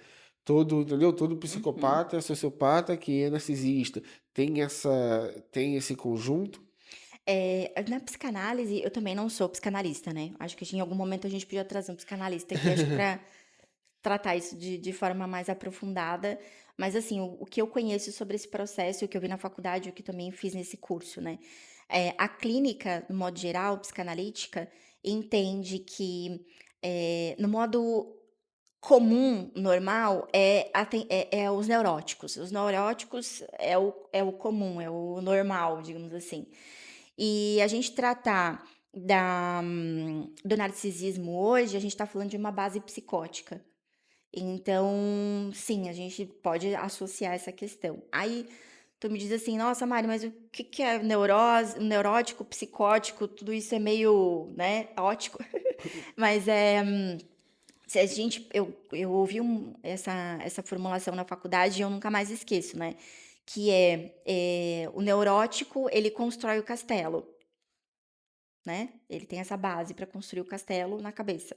Todo, entendeu? Todo uhum. psicopata é sociopata que é narcisista. Tem esse conjunto? Na psicanálise, eu também não sou psicanalista, né? Acho que em algum momento a gente podia trazer um psicanalista aqui, acho que para tratar isso de forma mais aprofundada. Mas, assim, o que eu conheço sobre esse processo, o que eu vi na faculdade, o que também fiz nesse curso, né? A clínica, no modo geral, psicanalítica, entende que, no modo comum, normal, é os neuróticos. Os neuróticos é o comum, é o normal, digamos assim. E a gente tratar do narcisismo hoje, a gente está falando de uma base psicótica. Então, sim, a gente pode associar essa questão. Aí tu me diz assim, nossa, Mari, mas o que que é neurose, neurótico, psicótico, tudo isso é meio, né, ótico. Mas se a gente, eu ouvi essa formulação na faculdade e eu nunca mais esqueço, né? Que o neurótico, ele constrói o castelo. né? Ele tem essa base para construir o castelo na cabeça.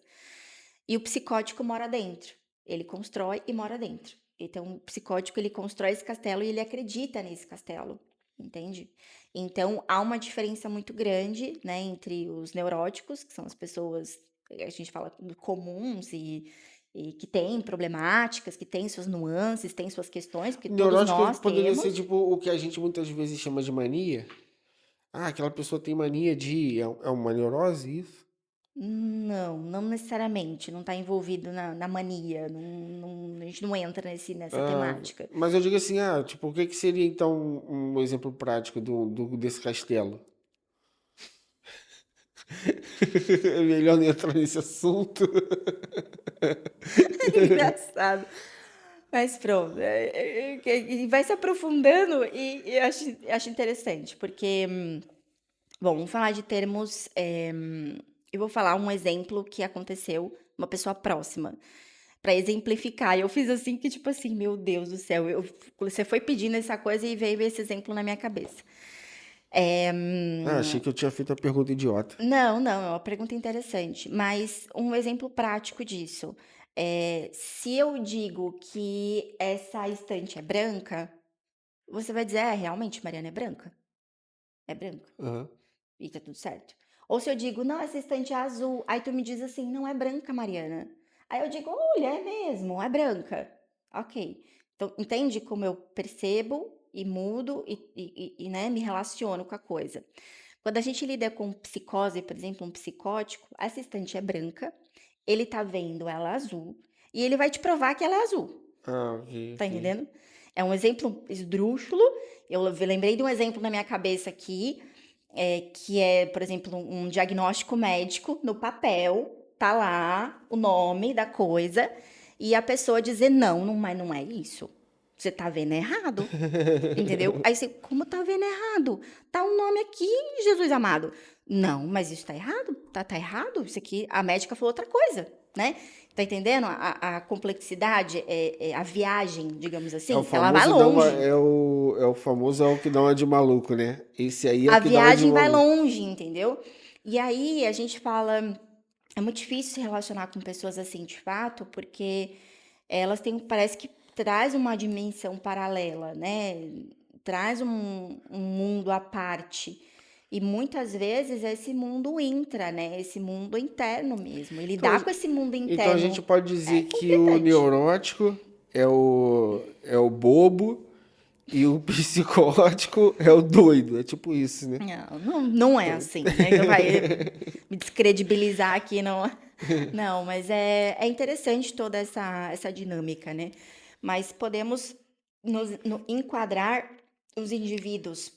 E o psicótico mora dentro. Ele constrói e mora dentro. Então, o psicótico, ele constrói esse castelo e ele acredita nesse castelo, entende? Então, há uma diferença muito grande, né, entre os neuróticos, que são as pessoas, a gente fala comuns e que têm problemáticas, que têm suas nuances, têm suas questões, porque todos Neurótico nós poderia ser temos. tipo o que a gente muitas vezes chama de mania. Ah, aquela pessoa tem mania de. É uma neurose, isso? Não, não necessariamente, não está envolvido na mania, a gente não entra nessa Ah, temática. mas eu digo assim, tipo, o que que seria então um exemplo prático desse castelo? É melhor não entrar nesse assunto. Engraçado. Mas pronto, e vai se aprofundando e acho interessante, porque, bom, vamos falar de termos. Eu vou falar um exemplo que aconteceu, uma pessoa próxima, para exemplificar. Eu fiz assim que, tipo assim, meu Deus do céu, você foi pedindo essa coisa e veio esse exemplo na minha cabeça. Ah, achei que eu tinha feito a pergunta idiota. Não, não, é uma pergunta interessante, mas um exemplo prático disso. Se eu digo que essa estante é branca, você vai dizer: "É, realmente, Mariana, é branca. É branca, Aham. e tá tudo certo". Ou se eu digo: "Não, essa estante é azul", aí tu me diz assim: "Não é branca, Mariana". Aí eu digo: "Olha, é mesmo, é branca". Ok. Então, entende como eu percebo e mudo né, me relaciono com a coisa. Quando a gente lida com psicose, por exemplo, um psicótico, essa estante é branca, ele tá vendo ela azul, e ele vai te provar que ela é azul. Ah, ok, Tá ok. entendendo? É um exemplo esdrúxulo. Eu lembrei de um exemplo na minha cabeça aqui, que é, por exemplo, um diagnóstico médico no papel, tá lá o nome da coisa, e a pessoa dizer não, não, mas não é isso. Você tá vendo errado. Entendeu? Aí você, como tá vendo errado? Tá um nome aqui, Jesus amado. Não, mas isso tá errado? Tá errado? Isso aqui, a médica falou outra coisa, né? Tá entendendo? A complexidade, a viagem, digamos É o assim, ela vai famoso longe. é o famoso é o que dá uma de maluco, né? Esse aí é o A que dá uma de viagem vai maluco. longe, entendeu? E aí a gente fala, é muito difícil se relacionar com pessoas assim de fato, porque elas têm, parece que traz uma dimensão paralela, né? Traz um mundo à parte. E muitas vezes esse mundo entra, né? Esse mundo interno mesmo. E Então, lidar com esse mundo então a gente interno pode é dizer que o conflitante. neurótico é o bobo e o psicótico é o doido. É tipo isso, né? Não, não é assim, né? Não vai me descredibilizar aqui, não. Não, mas é interessante toda essa dinâmica, né? Mas podemos enquadrar os indivíduos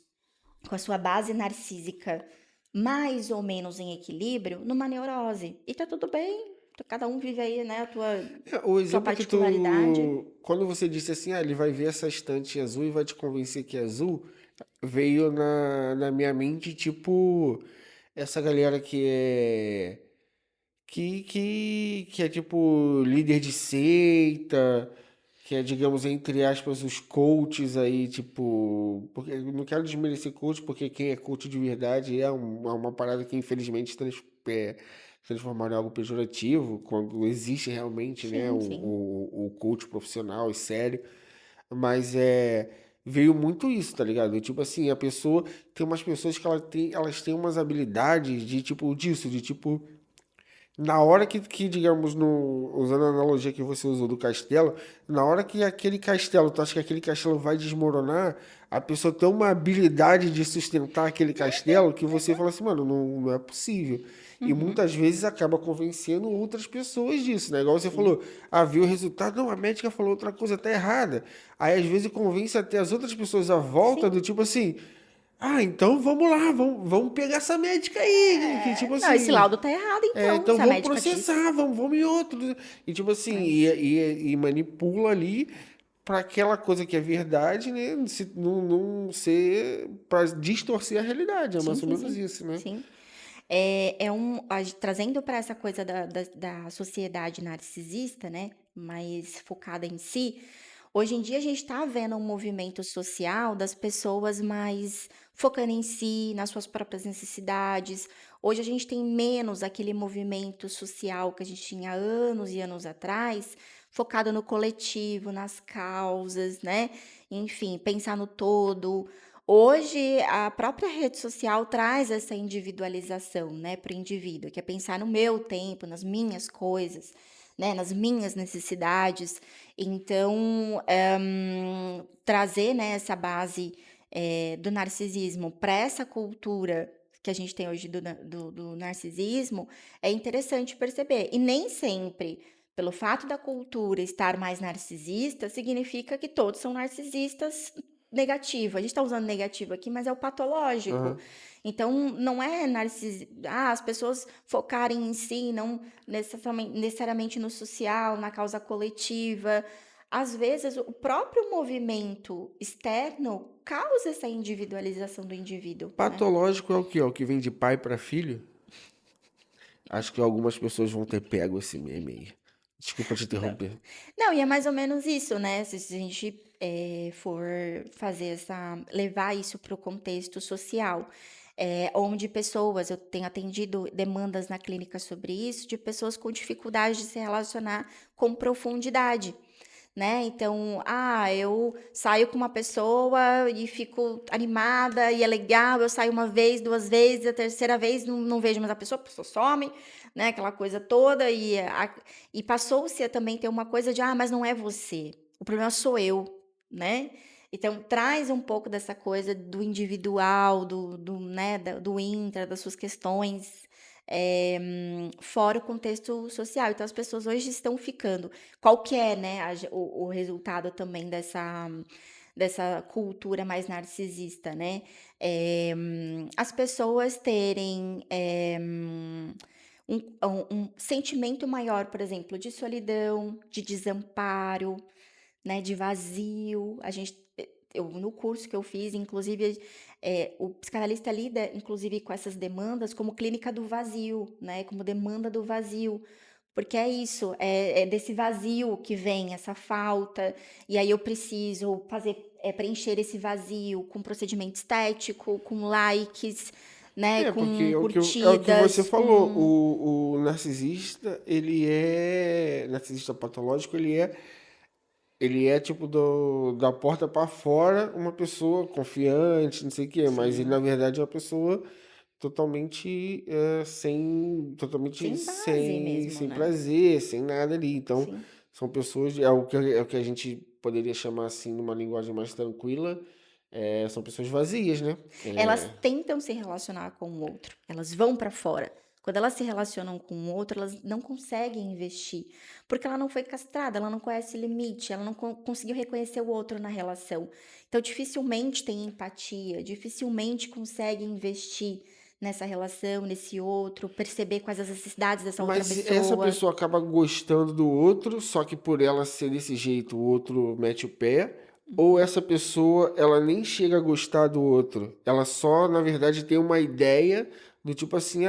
com a sua base narcísica mais ou menos em equilíbrio numa neurose. E tá tudo bem, cada um vive aí, né, a O sua exemplo que particularidade. tu. Quando você disse assim, ele vai ver essa estante azul e vai te convencer que é azul, veio na minha mente, tipo, essa galera que é. Que é tipo líder de seita, que é, digamos, entre aspas, os coaches aí, tipo. Porque eu não quero desmerecer coach, porque quem é coach de verdade é uma parada que infelizmente transformaram em algo pejorativo, quando existe realmente, né, Sim, sim. o coach profissional e sério. Mas veio muito isso, tá ligado? Tipo assim, a pessoa. Tem umas pessoas que elas têm umas habilidades de tipo disso, de tipo. Na hora que digamos, usando a analogia que você usou do castelo, na hora que aquele castelo, tu acha que aquele castelo vai desmoronar, a pessoa tem uma habilidade de sustentar aquele castelo que você fala assim, mano, não é possível. E Uhum, muitas vezes acaba convencendo outras pessoas disso, né? Igual você sim. falou, viu o resultado, não, a médica falou outra coisa, tá errada. Aí às vezes convence até as outras pessoas à volta Sim. do tipo assim, então vamos lá, vamos pegar essa médica aí, que tipo Não, esse assim. laudo tá errado, então, Então se a vamos médica disse. processar, vamos em outro. E tipo assim, É isso. e manipula ali para aquela coisa que é verdade, né? Não ser para distorcer a realidade. É Sim, mais ou sim, menos sim. isso, né? Sim. Trazendo para essa coisa da sociedade narcisista, né? Mais focada em si. Hoje em dia a gente está vendo um movimento social das pessoas mais focando em si, nas suas próprias necessidades. Hoje a gente tem menos aquele movimento social que a gente tinha anos e anos atrás, focado no coletivo, nas causas, né? Enfim, pensar no todo. Hoje a própria rede social traz essa individualização, né, para o indivíduo, que é pensar no meu tempo, nas minhas coisas, né, nas minhas necessidades. Então, trazer, né, essa base, do narcisismo para essa cultura que a gente tem hoje do narcisismo, é interessante perceber. E nem sempre, pelo fato da cultura estar mais narcisista, significa que todos são narcisistas negativo. A gente está usando negativo aqui, mas é o patológico. Aham. Então, não é as pessoas focarem em si, não necessariamente no social, na causa coletiva. Às vezes, o próprio movimento externo causa essa individualização do indivíduo, né? Patológico é o quê? É o que vem de pai para filho? Acho que algumas pessoas vão ter pego esse meme aí. Desculpa te Não. interromper. Não, e é mais ou menos isso, né? Se a gente for fazer levar isso para o contexto social, onde pessoas, eu tenho atendido demandas na clínica sobre isso, de pessoas com dificuldade de se relacionar com profundidade. Né? Então, eu saio com uma pessoa e fico animada e é legal, eu saio uma vez, duas vezes, a terceira vez não vejo mais a pessoa some, né? Aquela coisa toda e passou-se a também ter uma coisa de, mas não é você, o problema sou eu, né? Então, traz um pouco dessa coisa do individual, né, do intra, das suas questões, fora o contexto social. Então, as pessoas hoje estão ficando. Qual que é, né, o resultado também dessa cultura mais narcisista, né? As pessoas terem um sentimento maior, por exemplo, de solidão, de desamparo, né, de vazio. Eu no curso que eu fiz, inclusive, o psicanalista lida, inclusive, com essas demandas como clínica do vazio, né, como demanda do vazio, porque é isso, é desse vazio que vem essa falta, e aí eu preciso preencher esse vazio com procedimento estético, com likes, né, Porque com é o que você curtidas, falou. com... O narcisista, ele é. Narcisista patológico, ele é tipo da porta para fora uma pessoa confiante, não sei o quê, mas ele, na Sim, verdade, é uma pessoa totalmente totalmente sem base mesmo, sem né? prazer, sem nada ali. Então, Sim. são pessoas, é o que a gente poderia chamar assim, numa linguagem mais tranquila, são pessoas vazias, né? Elas tentam se relacionar com o outro, elas vão para fora. Quando elas se relacionam com o outro, elas não conseguem investir, porque ela não foi castrada, ela não conhece limite, ela não conseguiu reconhecer o outro na relação. Então, dificilmente tem empatia, dificilmente consegue investir nessa relação, nesse outro, perceber quais as necessidades dessa outra Mas essa pessoa. pessoa acaba gostando do outro, só que por ela ser desse jeito, o outro mete o pé. Ou essa pessoa, ela nem chega a gostar do outro. Ela só, na verdade, tem uma ideia do tipo assim,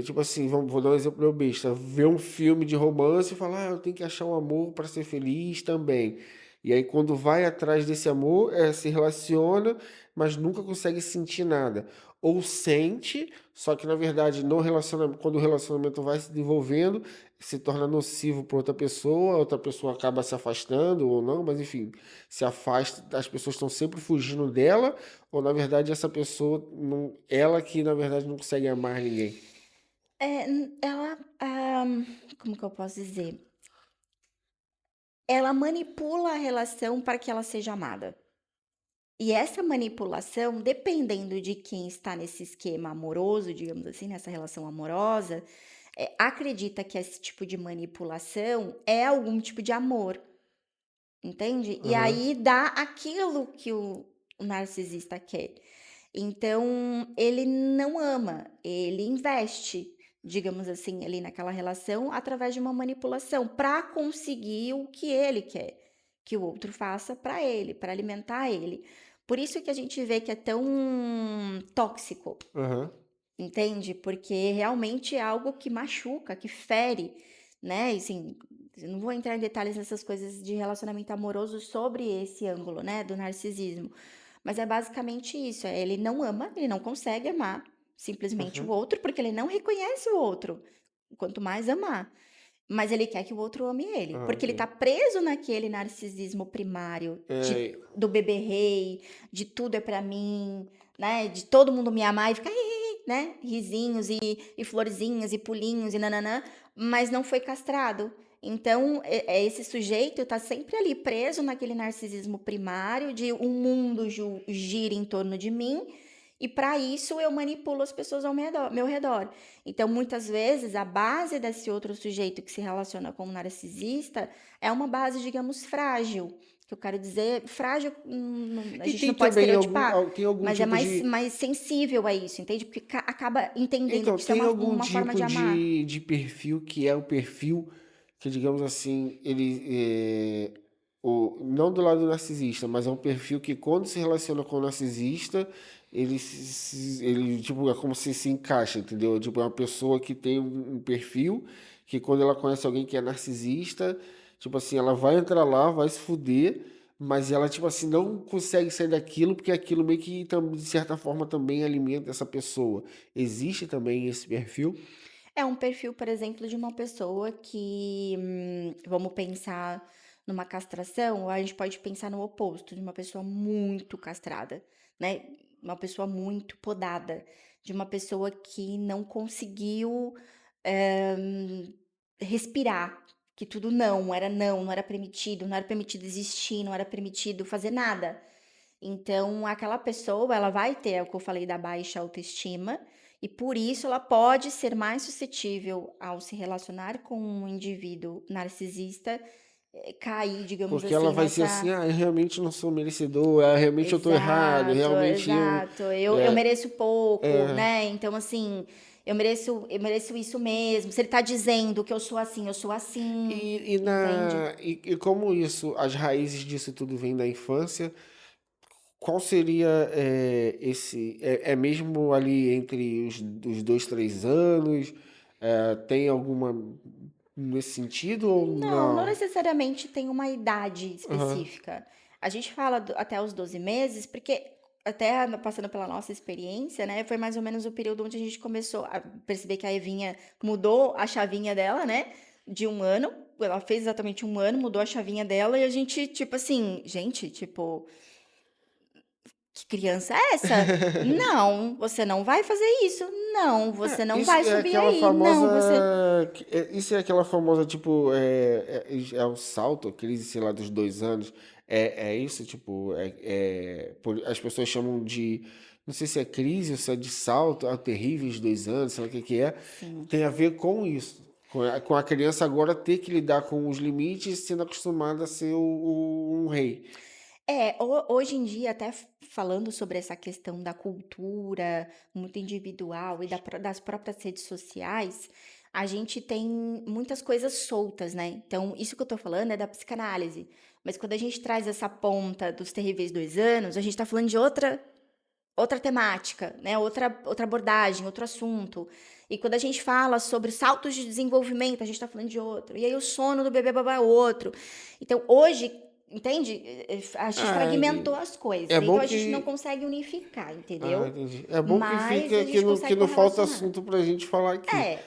tipo assim, vou dar um exemplo meu besta. Ver um filme de romance e falar, eu tenho que achar um amor para ser feliz também. E aí, quando vai atrás desse amor, se relaciona, mas nunca consegue sentir nada. Ou sente, só que na verdade, no relacionamento, quando o relacionamento vai se desenvolvendo, se torna nocivo para outra pessoa acaba se afastando ou não, mas enfim, se afasta, as pessoas estão sempre fugindo dela, ou na verdade essa pessoa, não, ela que na verdade não consegue amar ninguém. Como que eu posso dizer? Ela manipula a relação para que ela seja amada. E essa manipulação, dependendo de quem está nesse esquema amoroso, digamos assim, nessa relação amorosa, acredita que esse tipo de manipulação é algum tipo de amor, entende? E Aham. aí dá aquilo que o narcisista quer. Então, ele não ama, ele investe, digamos assim, ali naquela relação através de uma manipulação para conseguir o que ele quer que o outro faça para ele, para alimentar ele. Por isso que a gente vê que é tão tóxico, Aham. entende? Porque realmente é algo que machuca, que fere, né? E, assim, Eu não vou entrar em detalhes nessas coisas de relacionamento amoroso sobre esse ângulo, né, do narcisismo. Mas é basicamente isso, ele não ama, ele não consegue amar simplesmente o Uhum. outro, porque ele não reconhece o outro, quanto mais amar. Mas ele quer que o outro ame ele, Ah, porque ele tá ok. preso naquele narcisismo primário É, do bebê rei, de tudo é pra mim, né? De todo mundo me amar e ficar, né? Risinhos e florzinhas e pulinhos e nananã, mas não foi castrado. Então, esse sujeito tá sempre ali preso naquele narcisismo primário de um mundo gira em torno de mim e para isso eu manipulo as pessoas ao meu redor. Então, muitas vezes, a base desse outro sujeito que se relaciona com um narcisista é uma base, digamos, frágil. Que eu quero dizer, frágil, a e gente não tem pode também estereotipar, tem algum mas é tipo de. mais sensível a isso, entende? Porque acaba entendendo Então, que isso é tem algum uma forma tipo de amar. de perfil que é o perfil que, digamos assim, não do lado narcisista, mas é um perfil que quando se relaciona com o narcisista, ele tipo, é como se encaixa, entendeu? Tipo, é uma pessoa que tem um perfil que quando ela conhece alguém que é narcisista, tipo assim, ela vai entrar lá, vai se fuder, mas ela, tipo assim, não consegue sair daquilo porque aquilo meio que, de certa forma, também alimenta essa pessoa. Existe também esse perfil? É um perfil, por exemplo, de uma pessoa que, vamos pensar numa castração, ou a gente pode pensar no oposto, de uma pessoa muito castrada, né? Uma pessoa muito podada, de uma pessoa que não conseguiu eh, respirar, que tudo não, não era permitido, não era permitido existir, não era permitido fazer nada. Então, aquela pessoa, ela vai ter, é o que eu falei da baixa autoestima, e por isso ela pode ser mais suscetível ao se relacionar com um indivíduo narcisista, cair, digamos Porque ela assim, vai ser assim, nessa. ah, eu realmente não sou merecedor, ah, realmente eu tô errado, Exato, realmente eu. exato. Eu É, mereço pouco, é, né? Então, assim, eu mereço isso mesmo. Se ele tá dizendo que eu sou assim, entende? e como isso, as raízes disso tudo vem da infância, qual seria é mesmo ali entre os 2, 3 anos? Tem alguma nesse sentido ou Não, não não? necessariamente tem uma idade Aham. específica. A gente fala até os 12 meses, porque até passando pela nossa experiência, né, foi mais ou menos o período onde a gente começou a perceber que a Evinha mudou a chavinha dela, né, de um ano. Ela fez exatamente um ano, mudou a chavinha dela e a gente, tipo assim, gente, tipo, que criança é essa? Não, você não vai fazer isso. Não, você não Isso vai é subir aquela aí. famosa. Não, você. Isso é aquela famosa, tipo, é o salto, aquele, sei lá, dos 2 anos. É isso, tipo, as pessoas chamam de. Não sei se é crise ou se é de salto, terríveis 2 anos, sei lá o que que é. Sim. Tem a ver com isso. Com a criança agora ter que lidar com os limites, sendo acostumada a ser um rei. Hoje em dia, até falando sobre essa questão da cultura muito individual e das próprias redes sociais, a gente tem muitas coisas soltas, né? Então, isso que eu tô falando é da psicanálise. Mas quando a gente traz essa ponta dos terríveis 2 anos, a gente tá falando de outra temática, né? Outra abordagem, outro assunto. E quando a gente fala sobre saltos de desenvolvimento, a gente está falando de outro. E aí o sono do bebê babá é outro. Então, hoje, entende? A gente Ah, fragmentou as é coisas. Então, bom a gente não que. consegue unificar, Ah, entendeu? entendi. É bom que Mas fica a gente que consegue não falta correlacionar. assunto pra gente falar aqui. É,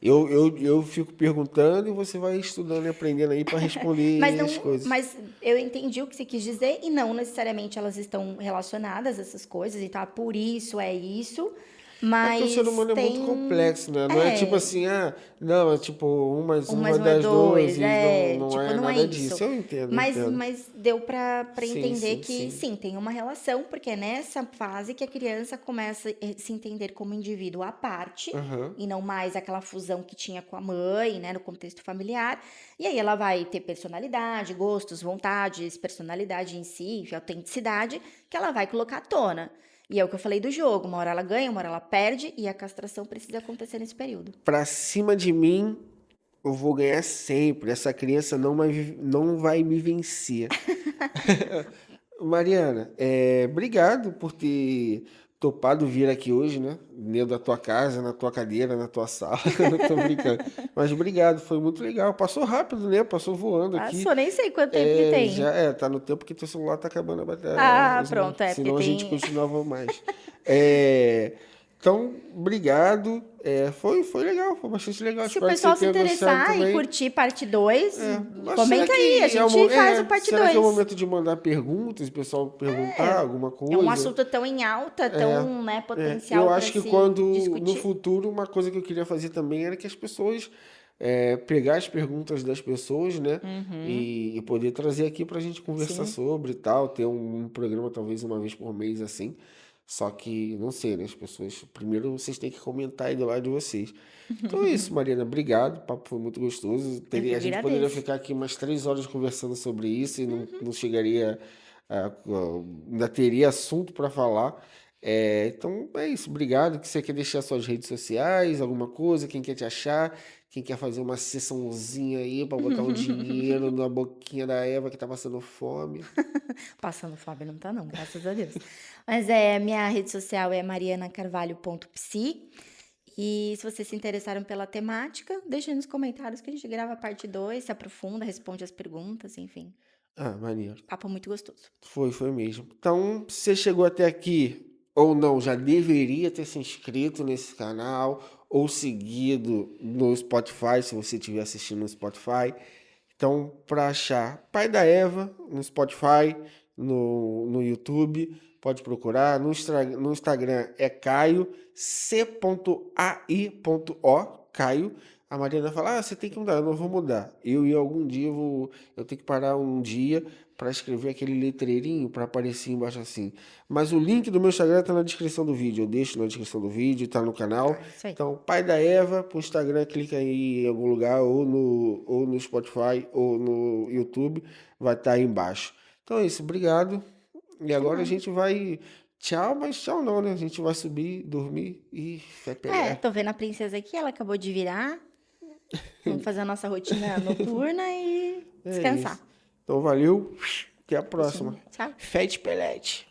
Eu fico perguntando e você vai estudando e aprendendo aí para mas responder as não, coisas. mas eu entendi o que você quis dizer e não necessariamente elas estão relacionadas essas coisas e tá, por isso é isso, É porque o ser mas humano é muito tem complexo, né? Não é tipo assim, não, é tipo um mais um um mais vai um é dar dois dois, e não tipo, é não é nada isso. disso. Eu entendo, eu Mas, entendo. mas deu para Sim, entender sim, que sim. sim, tem uma relação, porque é nessa fase que a criança começa a se entender como indivíduo à parte, Aham. e não mais aquela fusão que tinha com a mãe, né, no contexto familiar. E aí ela vai ter personalidade, gostos, vontades, personalidade em si, autenticidade, que ela vai colocar à tona. E é o que eu falei do jogo, uma hora ela ganha, uma hora ela perde, e a castração precisa acontecer nesse período. Pra cima de mim, eu vou ganhar sempre. Essa criança não vai me vencer. Mariana, obrigado topado vir aqui hoje, né? Dentro da tua casa, na tua cadeira, na tua sala. Não tô brincando. Mas obrigado, foi muito legal. Passou rápido, né? Passou voando aqui. Passou, nem sei quanto tempo que tem. Tá no tempo que teu celular tá acabando a bateria. Ah, pronto, é, porque Senão a gente tem. continuava mais. É, então, obrigado. Foi legal, foi bastante legal. Se o Espero que você pessoal se tenha gostado interessar e também. curtir parte 2, Mas comenta aí, a gente faz o parte será que é o 2. momento de mandar perguntas, o pessoal perguntar alguma É um coisa? assunto tão em alta, tão, né, Eu potencial para acho que se quando, no discutir. futuro, uma coisa que eu queria fazer também era que as pessoas, pegar as perguntas das pessoas, né, e poder trazer aqui pra gente conversar Sim. sobre e tal, ter um programa talvez uma vez por mês assim. Só que, não sei, né, as pessoas, primeiro vocês têm que comentar aí do lado de vocês. Então é isso, Mariana, obrigado, o papo foi muito gostoso. Eu que A gente poderia agradeço. ficar aqui umas 3 horas conversando sobre isso e não chegaria, ainda teria assunto para falar. Então é isso, obrigado. Que você quer deixar suas redes sociais, alguma coisa, quem quer te achar, quem quer fazer uma sessãozinha aí para botar um dinheiro na boquinha da Eva que tá passando fome. Passando fome não tá não, graças a Deus. Mas minha rede social é marianacarvalho.psi. E se vocês se interessaram pela temática, deixem nos comentários que a gente grava a parte 2, se aprofunda, responde as perguntas, enfim. Ah, maneiro. Papo muito gostoso. Foi mesmo. Então, se você chegou até aqui ou não, já deveria ter se inscrito nesse canal ou seguido no Spotify, se você estiver assistindo no Spotify. Então, para achar Pai da Eva no Spotify, no YouTube, pode procurar. No Instagram é Caio, c.ai.o, Caio. A Mariana fala, você tem que mudar, eu não vou mudar. Algum dia, eu tenho que parar um dia para escrever aquele letreirinho para aparecer embaixo assim. Mas o link do meu Instagram tá na descrição do vídeo, eu deixo na descrição do vídeo, tá no canal. Isso aí. Então, Pai da Eva, pro Instagram, clica aí em algum lugar, ou no Spotify, ou no YouTube, vai estar aí embaixo. Então é isso, obrigado. E agora a gente vai. Tchau, mas tchau não, né? A gente vai subir, dormir e fé Pelé. Tô vendo a princesa aqui, ela acabou de virar. Vamos fazer a nossa rotina noturna e É descansar. isso. Então valeu, até a Beijinho. próxima. Tchau. Fete Pelete.